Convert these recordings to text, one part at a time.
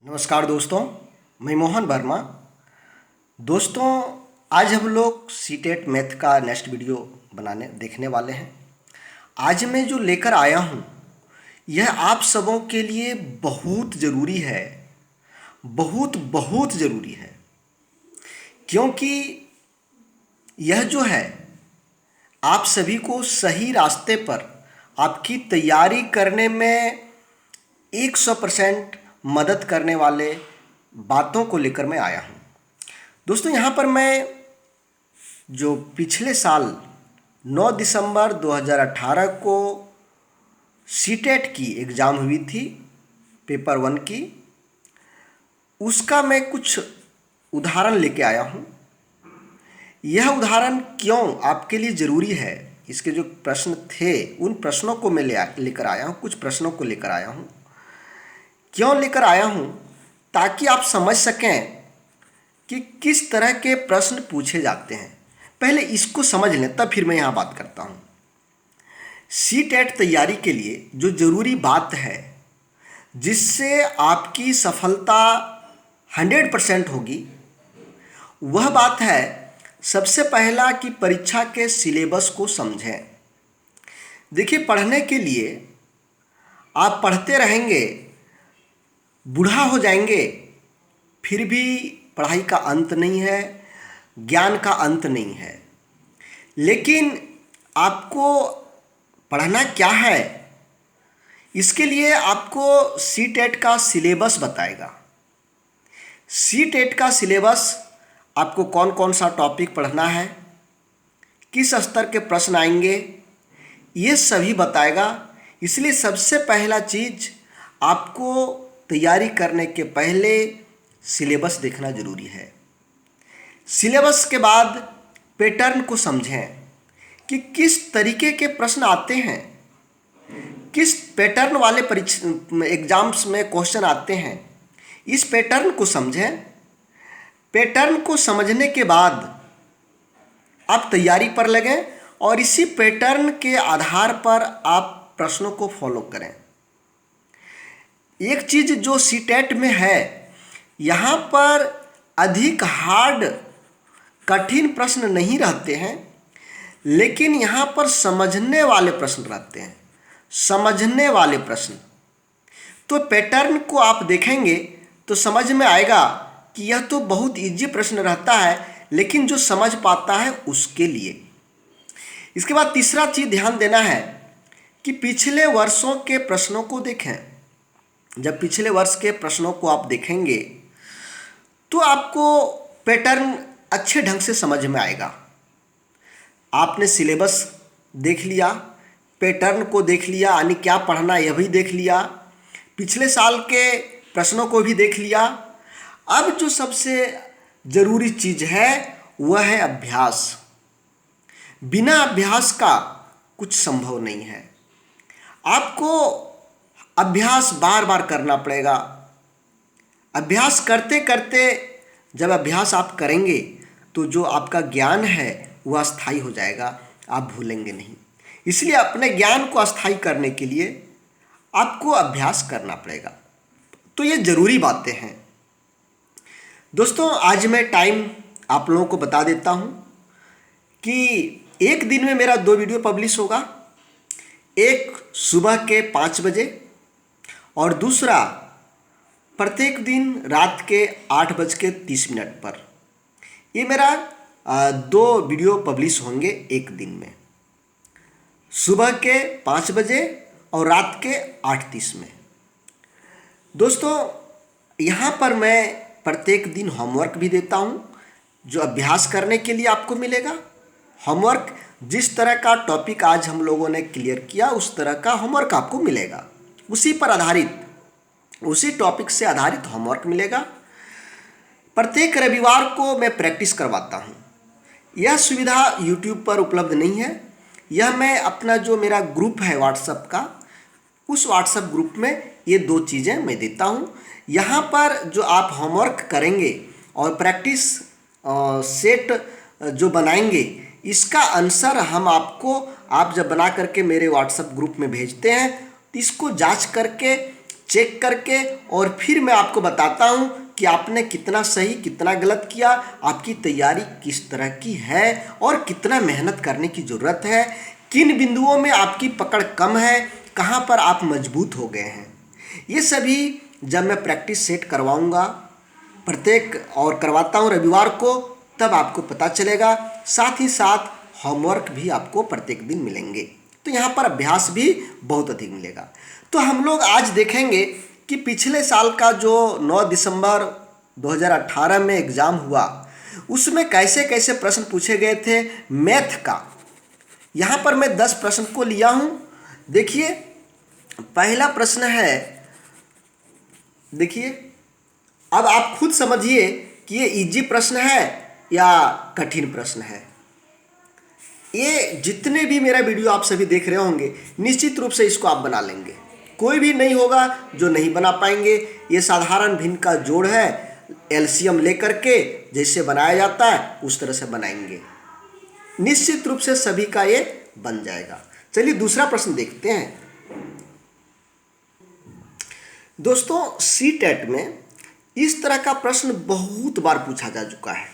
नमस्कार दोस्तों, मैं मोहन वर्मा। दोस्तों, आज हम लोग सीटेट मैथ का नेक्स्ट वीडियो देखने वाले हैं। आज मैं जो लेकर आया हूँ यह आप सबों के लिए बहुत ज़रूरी है, बहुत बहुत ज़रूरी है, क्योंकि यह जो है आप सभी को सही रास्ते पर आपकी तैयारी करने में 100% मदद करने वाले बातों को लेकर मैं आया हूँ। दोस्तों, यहाँ पर मैं जो पिछले साल 9 दिसंबर 2018 को सीटेट की एग्ज़ाम हुई थी, पेपर 1 की, उसका मैं कुछ उदाहरण लेके आया हूँ। यह उदाहरण क्यों आपके लिए ज़रूरी है, इसके जो प्रश्न थे उन प्रश्नों को मैं लेकर आया हूँ, कुछ प्रश्नों को लेकर आया हूँ। क्यों लेकर आया हूँ? ताकि आप समझ सकें कि किस तरह के प्रश्न पूछे जाते हैं। पहले इसको समझ लें, तब फिर मैं यहाँ बात करता हूँ। सीटेट तैयारी के लिए जो ज़रूरी बात है जिससे आपकी सफलता 100% होगी, वह बात है सबसे पहला कि परीक्षा के सिलेबस को समझें। देखिए, पढ़ने के लिए आप पढ़ते रहेंगे, बूढ़ा हो जाएंगे, फिर भी पढ़ाई का अंत नहीं है, ज्ञान का अंत नहीं है। लेकिन आपको पढ़ना क्या है, इसके लिए आपको सीटेट का सिलेबस बताएगा। सीटेट का सिलेबस आपको कौन कौन सा टॉपिक पढ़ना है, किस स्तर के प्रश्न आएंगे, ये सभी बताएगा। इसलिए सबसे पहला चीज़ आपको तैयारी करने के पहले सिलेबस देखना जरूरी है। सिलेबस के बाद पैटर्न को समझें कि किस तरीके के प्रश्न आते हैं, किस पैटर्न वाले एग्जाम्स में क्वेश्चन आते हैं। इस पैटर्न को समझें। पैटर्न को समझने के बाद आप तैयारी पर लगें और इसी पैटर्न के आधार पर आप प्रश्नों को फॉलो करें। एक चीज़ जो सीटेट में है, यहाँ पर अधिक हार्ड कठिन प्रश्न नहीं रहते हैं, लेकिन यहाँ पर समझने वाले प्रश्न रहते हैं, समझने वाले प्रश्न। तो पैटर्न को आप देखेंगे तो समझ में आएगा कि यह तो बहुत इजी प्रश्न रहता है, लेकिन जो समझ पाता है उसके लिए। इसके बाद तीसरा चीज़ ध्यान देना है कि पिछले वर्षों के प्रश्नों को देखें। जब पिछले वर्ष के प्रश्नों को आप देखेंगे तो आपको पैटर्न अच्छे ढंग से समझ में आएगा। आपने सिलेबस देख लिया, पैटर्न को देख लिया, यानी क्या पढ़ना यह भी देख लिया, पिछले साल के प्रश्नों को भी देख लिया। अब जो सबसे ज़रूरी चीज़ है वह है अभ्यास। बिना अभ्यास का कुछ संभव नहीं है। आपको अभ्यास बार बार करना पड़ेगा। अभ्यास करते करते जब अभ्यास आप करेंगे तो जो आपका ज्ञान है वह अस्थायी हो जाएगा, आप भूलेंगे नहीं। इसलिए अपने ज्ञान को अस्थायी करने के लिए आपको अभ्यास करना पड़ेगा। तो ये ज़रूरी बातें हैं। दोस्तों, आज मैं टाइम आप लोगों को बता देता हूँ कि एक दिन में मेरा 2 वीडियो पब्लिश होगा। एक सुबह के 5 बजे और दूसरा प्रत्येक दिन रात के 8:30 पर। ये मेरा 2 वीडियो पब्लिश होंगे एक दिन में, सुबह के 5 बजे और रात के 8:30 में। दोस्तों, यहाँ पर मैं प्रत्येक दिन होमवर्क भी देता हूँ जो अभ्यास करने के लिए आपको मिलेगा। होमवर्क जिस तरह का टॉपिक आज हम लोगों ने क्लियर किया उस तरह का होमवर्क आपको मिलेगा, उसी पर आधारित, उसी टॉपिक से आधारित होमवर्क मिलेगा। प्रत्येक रविवार को मैं प्रैक्टिस करवाता हूँ। यह सुविधा YouTube पर उपलब्ध नहीं है। यह मैं अपना जो मेरा ग्रुप है व्हाट्सएप का, उस व्हाट्सएप ग्रुप में ये 2 चीज़ें मैं देता हूँ। यहाँ पर जो आप होमवर्क करेंगे और प्रैक्टिस सेट जो बनाएंगे, इसका आंसर हम आपको, आप जब बना करके मेरे व्हाट्सएप ग्रुप में भेजते हैं, इसको जांच करके चेक करके और फिर मैं आपको बताता हूँ कि आपने कितना सही कितना गलत किया, आपकी तैयारी किस तरह की है और कितना मेहनत करने की ज़रूरत है, किन बिंदुओं में आपकी पकड़ कम है, कहाँ पर आप मजबूत हो गए हैं। ये सभी जब मैं प्रैक्टिस सेट करवाऊँगा प्रत्येक और करवाता हूँ रविवार को, तब आपको पता चलेगा। साथ ही साथ होमवर्क भी आपको प्रत्येक दिन मिलेंगे, तो यहाँ पर अभ्यास भी बहुत अधिक मिलेगा। तो हम लोग आज देखेंगे कि पिछले साल का जो 9 दिसंबर 2018 में एग्ज़ाम हुआ उसमें कैसे कैसे प्रश्न पूछे गए थे मैथ का। यहाँ पर मैं 10 प्रश्न को लिया हूँ। देखिए पहला प्रश्न है, देखिए अब आप खुद समझिए कि ये इजी प्रश्न है या कठिन प्रश्न है। ये जितने भी मेरा वीडियो आप सभी देख रहे होंगे निश्चित रूप से इसको आप बना लेंगे, कोई भी नहीं होगा जो नहीं बना पाएंगे। ये साधारण भिन्न का जोड़ है, एलसीएम लेकर के जैसे बनाया जाता है उस तरह से बनाएंगे, निश्चित रूप से सभी का ये बन जाएगा। चलिए दूसरा प्रश्न देखते हैं। दोस्तों सीटेट में इस तरह का प्रश्न बहुत बार पूछा जा चुका है।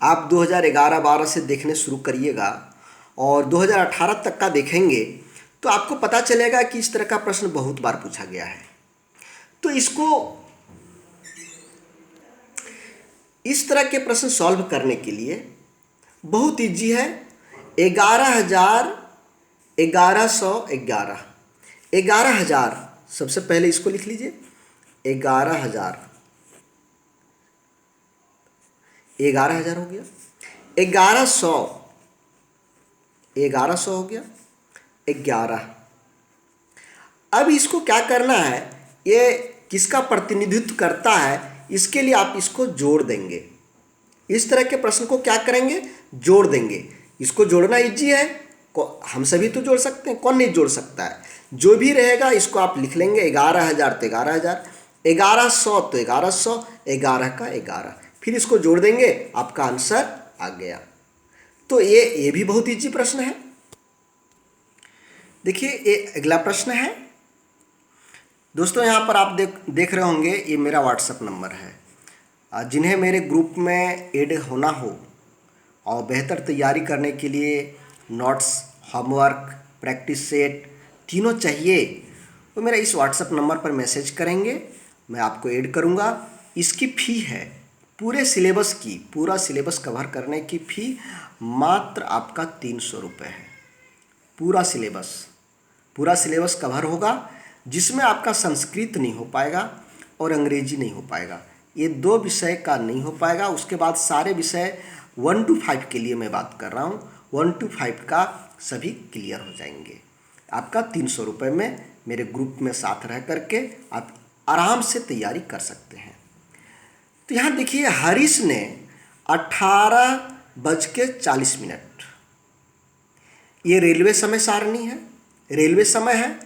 आप 2011-12 से देखने शुरू करिएगा और 2018 तक का देखेंगे तो आपको पता चलेगा कि इस तरह का प्रश्न बहुत बार पूछा गया है। तो इसको इस तरह के प्रश्न सॉल्व करने के लिए बहुत इजी है। 11,1111 सबसे पहले इसको लिख लीजिए। 11,000 हो गया। 1100 हो गया। 11। अब इसको क्या करना है, ये किसका प्रतिनिधित्व करता है, इसके लिए आप इसको जोड़ देंगे। इस तरह के प्रश्न को क्या करेंगे, जोड़ देंगे। इसको जोड़ना इजी है, हम सभी तो जोड़ सकते हैं, कौन नहीं जोड़ सकता है। जो भी रहेगा इसको आप लिख लेंगे। 11,000 तो 11,000, 1100 तो 1100, 11 का 11, फिर इसको जोड़ देंगे, आपका आंसर आ गया। तो ये भी बहुत इजी प्रश्न है। देखिए ये अगला प्रश्न है। दोस्तों यहाँ पर आप देख रहे होंगे ये मेरा व्हाट्सएप नंबर है। जिन्हें मेरे ग्रुप में ऐड होना हो और बेहतर तैयारी करने के लिए नोट्स, होमवर्क, प्रैक्टिस सेट तीनों चाहिए, तो मेरा इस व्हाट्सएप नंबर पर मैसेज करेंगे, मैं आपको ऐड करूँगा। इसकी फ़ी है पूरे सिलेबस की, पूरा सिलेबस कवर करने की फ़ी मात्र आपका 300 रुपये है। पूरा सिलेबस कवर होगा, जिसमें आपका संस्कृत नहीं हो पाएगा और अंग्रेजी नहीं हो पाएगा। ये 2 विषय का नहीं हो पाएगा। उसके बाद सारे विषय 1 to 5 के लिए मैं बात कर रहा हूँ, 1 to 5 का सभी क्लियर हो जाएंगे। आपका 300 रुपये में मेरे ग्रुप में साथ रह करके आप आराम से तैयारी कर सकते हैं। तो यहाँ देखिए हरीश ने 18:40, ये रेलवे समय सारणी है, रेलवे समय है।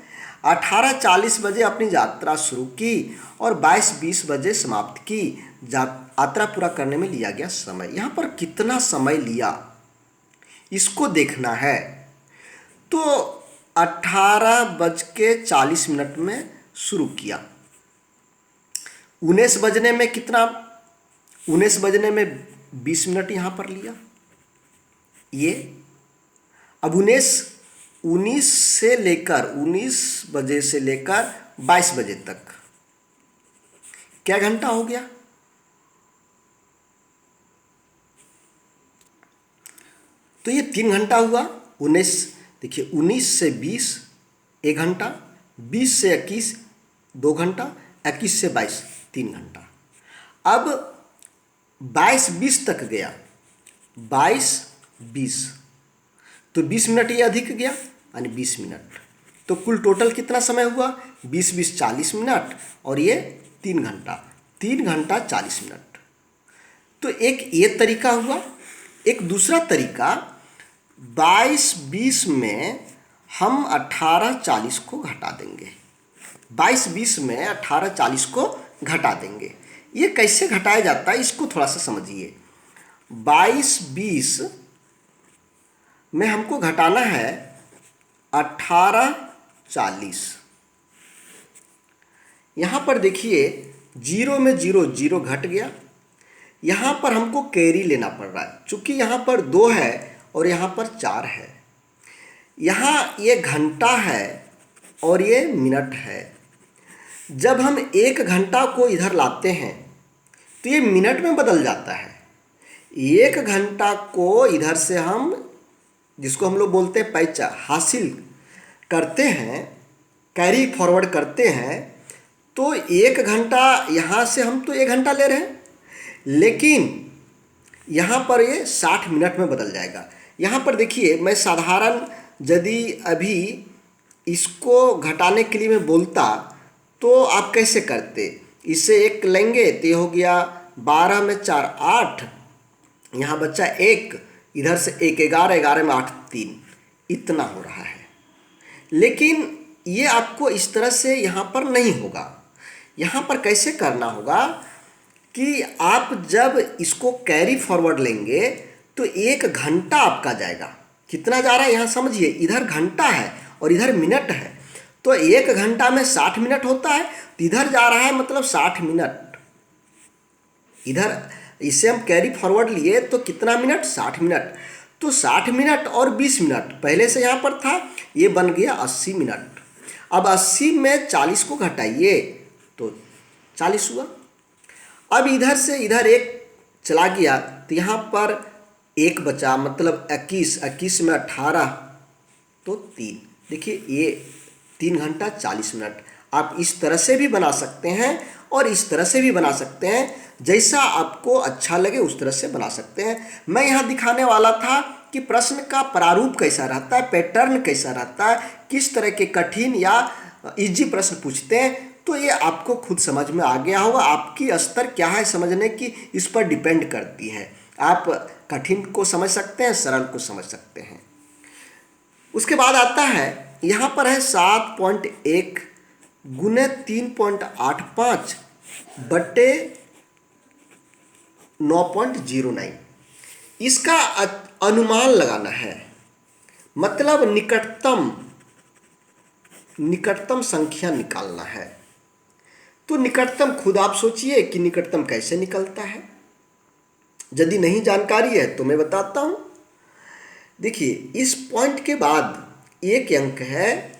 18:40 बजे अपनी यात्रा शुरू की और 22:20 बजे समाप्त की। यात्रा पूरा करने में लिया गया समय, यहाँ पर कितना समय लिया इसको देखना है। तो 18:40 में शुरू किया, 19 बजने में कितना, 19 बजने में 20 मिनट यहाँ पर लिया। ये अब 19 से लेकर 19 बजे से लेकर 22 बजे तक क्या घंटा हो गया। तो ये 3 घंटा हुआ। 19 देखिए 19 से 20 1 घंटा, 20 से 21 2 घंटा, 21 से 22 3 घंटा। अब 22:20 तक गया, 22:20 तो 20 मिनट ये अधिक गया यानी 20 मिनट। तो कुल टोटल कितना समय हुआ, 20-20 40 मिनट और ये 3 घंटा, 3 घंटा 40 मिनट। तो एक ये तरीका हुआ। एक दूसरा तरीका 22:20 में हम 18:40 को घटा देंगे। 22:20 में 18:40 को घटा देंगे। ये कैसे घटाया जाता है इसको थोड़ा सा समझिए। 22:20 में हमको घटाना है 18:40, यहाँ पर देखिए 0 में 0 0 घट गया। यहाँ पर हमको कैरी लेना पड़ रहा है, चूँकि यहाँ पर 2 है और यहाँ पर 4 है। यहाँ ये घंटा है और ये मिनट है। जब हम 1 घंटा को इधर लाते हैं तो ये मिनट में बदल जाता है। 1 घंटा को इधर से हम, जिसको हम लोग बोलते हैं पैचा, हासिल करते हैं, कैरी फॉरवर्ड करते हैं, तो 1 घंटा यहाँ से हम तो 1 घंटा ले रहे हैं, लेकिन यहाँ पर ये 60 मिनट में बदल जाएगा। यहाँ पर देखिए मैं साधारण यदि अभी इसको घटाने के लिए मैं बोलता तो आप कैसे करते, इससे 1 लेंगे तो ये हो गया 12 में 4 8, यहाँ बच्चा 1, इधर से 1 11, 11 में 8 3, इतना हो रहा है। लेकिन ये आपको इस तरह से यहाँ पर नहीं होगा। यहाँ पर कैसे करना होगा कि आप जब इसको कैरी फॉरवर्ड लेंगे तो 1 घंटा आपका जाएगा। कितना जा रहा है यहाँ समझिए, इधर घंटा है और इधर मिनट है, तो 1 घंटा में 60 मिनट होता है, तो इधर जा रहा है मतलब 60 मिनट। इधर इसे हम कैरी फॉरवर्ड लिए तो कितना मिनट, 60 मिनट। तो 60 मिनट और 20 मिनट पहले से यहाँ पर था, ये बन गया 80 मिनट। अब 80 में 40 को घटाइए तो 40 हुआ। अब इधर से इधर 1 चला गया तो यहाँ पर 1 बचा, मतलब 21, 21 में 18 तो 3। देखिए ये 3 घंटा 40 मिनट। आप इस तरह से भी बना सकते हैं और इस तरह से भी बना सकते हैं, जैसा आपको अच्छा लगे उस तरह से बना सकते हैं। मैं यहाँ दिखाने वाला था कि प्रश्न का प्रारूप कैसा रहता है, पैटर्न कैसा रहता है, किस तरह के कठिन या इजी प्रश्न पूछते हैं, तो ये आपको खुद समझ में आ गया होगा। आपकी स्तर क्या है समझने की, इस पर डिपेंड करती है। आप कठिन को समझ सकते हैं, सरल को समझ सकते हैं। उसके बाद आता है यहाँ पर है 7.1 गुने 3.85 बटे 9.09। इसका अनुमान लगाना है, मतलब निकटतम संख्या निकालना है। तो निकटतम खुद आप सोचिए कि निकटतम कैसे निकलता है। यदि नहीं जानकारी है तो मैं बताता हूँ। देखिए इस पॉइंट के बाद 1 अंक है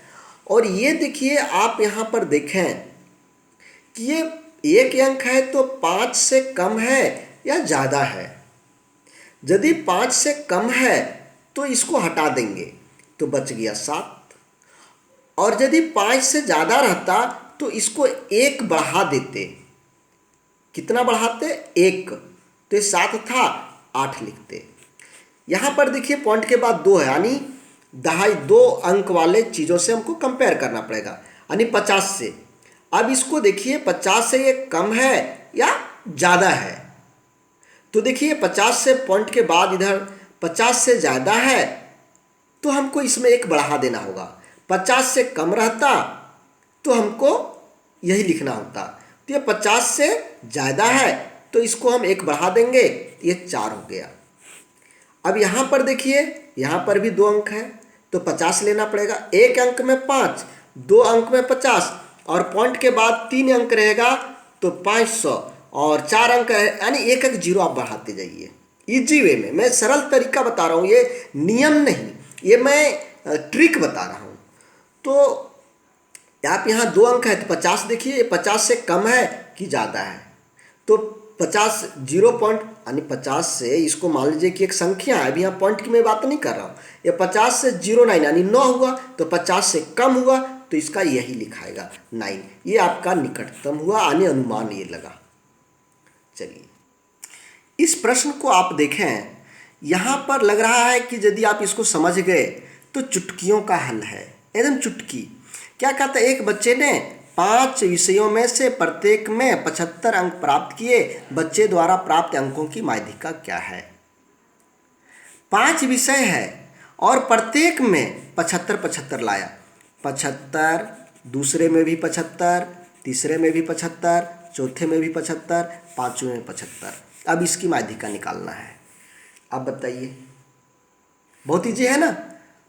और ये देखिए आप यहाँ पर देखें कि ये 1 अंक है तो 5 से कम है या ज़्यादा है। यदि 5 से कम है तो इसको हटा देंगे तो बच गया 7, और यदि 5 से ज़्यादा रहता तो इसको 1 बढ़ा देते। कितना बढ़ाते, 1, तो ये 7 था, 8 लिखते। यहाँ पर देखिए पॉइंट के बाद 2 है, यानी 2 अंक वाले चीज़ों से हमको कंपेयर करना पड़ेगा, यानी 50 से। अब इसको देखिए 50 से ये कम है या ज़्यादा है, तो देखिए 50 से पॉइंट के बाद इधर 50 से ज़्यादा है तो हमको इसमें 1 बढ़ा देना होगा। 50 से कम रहता तो हमको यही लिखना होता। तो ये 50 से ज़्यादा है तो इसको हम 1 बढ़ा देंगे, ये 4 हो गया। अब यहाँ पर देखिए यहाँ पर भी 2 अंक है तो 50 लेना पड़ेगा। 1 अंक में 5, 2 अंक में 50, और पॉइंट के बाद 3 अंक रहेगा तो 500, और 4 अंक है, यानी 1 अंक 0 आप बढ़ाते जाइए। इजी वे में, मैं सरल तरीका बता रहा हूँ, ये नियम नहीं, ये मैं ट्रिक बता रहा हूँ। तो आप यहाँ 2 अंक है तो 50 देखिए 50 से कम है कि ज़्यादा है, तो 50 0 पॉइंट, यानी 50 से इसको मान लीजिए कि एक संख्या है, अभी यहाँ पॉइंट की मैं बात नहीं कर रहा हूँ। ये 50 से 09 यानी 9 हुआ, तो 50 से कम हुआ तो इसका यही लिखाएगा 9। ये आपका निकटतम हुआ, यानी अनुमान ये लगा। चलिए इस प्रश्न को आप देखें, यहाँ पर लग रहा है कि यदि आप इसको समझ गए तो चुटकियों का हल है, एकदम चुटकी। क्या कहता है, एक बच्चे ने 5 विषयों में से प्रत्येक में 75 अंक प्राप्त किए, बच्चे द्वारा प्राप्त अंकों की माध्यिका क्या है। 5 विषय है और प्रत्येक में 75 लाया, 75, दूसरे में भी 75, तीसरे में भी 75, चौथे में भी 75, पांचवें में 75। अब इसकी माध्यिका निकालना है। अब बताइए, बहुत ईजी है ना।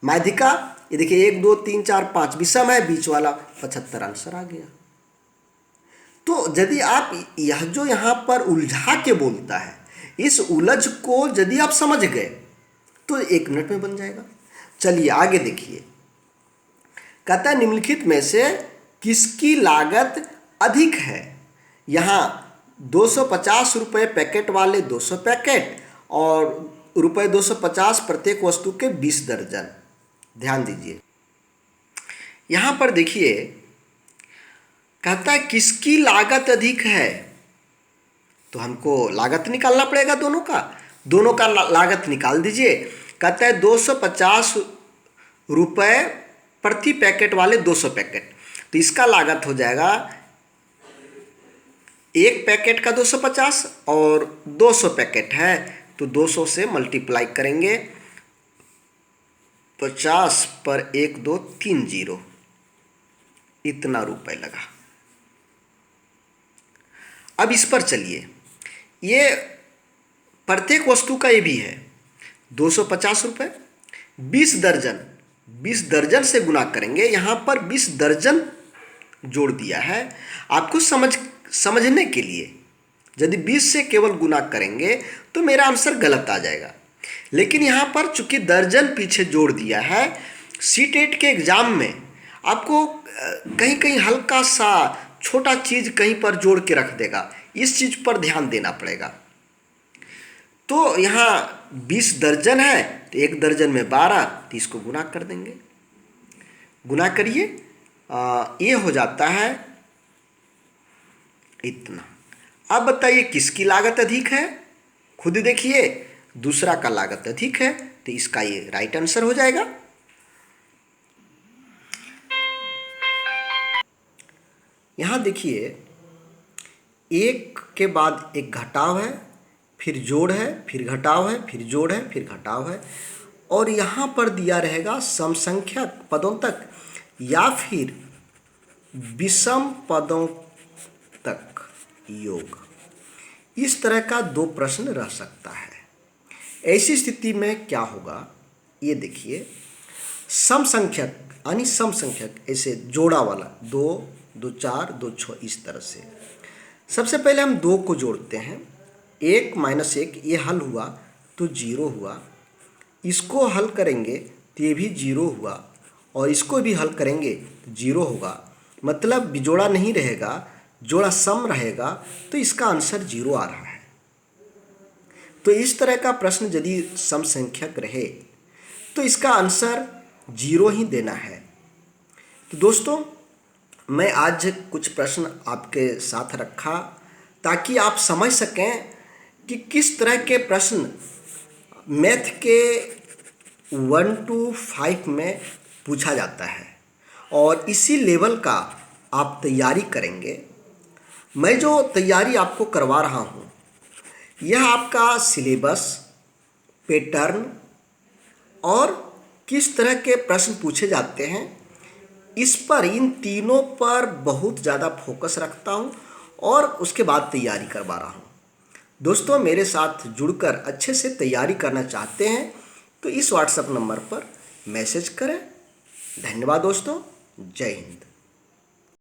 माध्यिका ये देखिए 1 2 3 4 5 विषम है, बीच वाला 75, आंसर आ गया। तो यदि आप यह जो यहाँ पर उलझा के बोलता है, इस उलझ को यदि आप समझ गए तो 1 मिनट में बन जाएगा। चलिए आगे देखिए, कहता है निम्नलिखित में से किसकी लागत अधिक है। यहाँ 250 रुपये पैकेट वाले 200 पैकेट और रुपये 250 प्रत्येक वस्तु के 20 दर्जन। ध्यान दीजिए, यहाँ पर देखिए कहता है किसकी लागत अधिक है, तो हमको लागत निकालना पड़ेगा दोनों का लागत निकाल दीजिए। कहता है 250 रुपये प्रति पैकेट वाले 200 पैकेट, तो इसका लागत हो जाएगा एक पैकेट का 250 और 200 पैकेट है तो 200 से मल्टीप्लाई करेंगे, 50 पर 1 2 3 0, इतना रुपए लगा। अब इस पर चलिए, ये प्रत्येक वस्तु का ये भी है 250 रुपये, 20 दर्जन से गुना करेंगे। यहाँ पर 20 दर्जन जोड़ दिया है आपको समझने के लिए। यदि 20 से केवल गुना करेंगे तो मेरा आंसर गलत आ जाएगा, लेकिन यहाँ पर चूंकि दर्जन पीछे जोड़ दिया है, सीटेट के एग्जाम में आपको कहीं कहीं हल्का सा छोटा चीज़ कहीं पर जोड़ के रख देगा, इस चीज़ पर ध्यान देना पड़ेगा। तो यहाँ 20 दर्जन है तो 1 दर्जन में 12, तो इसको गुना कर देंगे। गुना करिए, ये हो जाता है इतना। अब बताइए किसकी लागत अधिक है, खुद देखिए, दूसरा का लागत अधिक है तो इसका ये राइट आंसर हो जाएगा। यहाँ देखिए, एक के बाद एक घटाव है, फिर जोड़ है, फिर घटाव है, फिर जोड़ है, फिर घटाव है, और यहाँ पर दिया रहेगा समसंख्यक पदों तक या फिर विषम पदों तक योग। इस तरह का 2 प्रश्न रह सकता है। ऐसी स्थिति में क्या होगा, ये देखिए, समसंख्यक यानी समसंख्यक ऐसे जोड़ा वाला 2 2 4 2 6 इस तरह से। सबसे पहले हम 2 को जोड़ते हैं, 1 - 1 ये हल हुआ तो 0 हुआ, इसको हल करेंगे तो ये भी 0 हुआ, और इसको भी हल करेंगे तो 0 होगा। मतलब बिजोड़ा नहीं रहेगा, जोड़ा सम रहेगा, तो इसका आंसर 0 आ रहा है। तो इस तरह का प्रश्न यदि समसंख्यक रहे तो इसका आंसर 0 ही देना है। तो दोस्तों, मैं आज कुछ प्रश्न आपके साथ रखा ताकि आप समझ सकें कि किस तरह के प्रश्न मैथ के 1 to 5 में पूछा जाता है, और इसी लेवल का आप तैयारी करेंगे। मैं जो तैयारी आपको करवा रहा हूँ, यह आपका सिलेबस, पैटर्न और किस तरह के प्रश्न पूछे जाते हैं, इस पर, इन तीनों पर बहुत ज़्यादा फोकस रखता हूँ और उसके बाद तैयारी करवा रहा हूँ। दोस्तों, मेरे साथ जुड़कर अच्छे से तैयारी करना चाहते हैं तो इस व्हाट्सएप नंबर पर मैसेज करें। धन्यवाद दोस्तों, जय हिंद।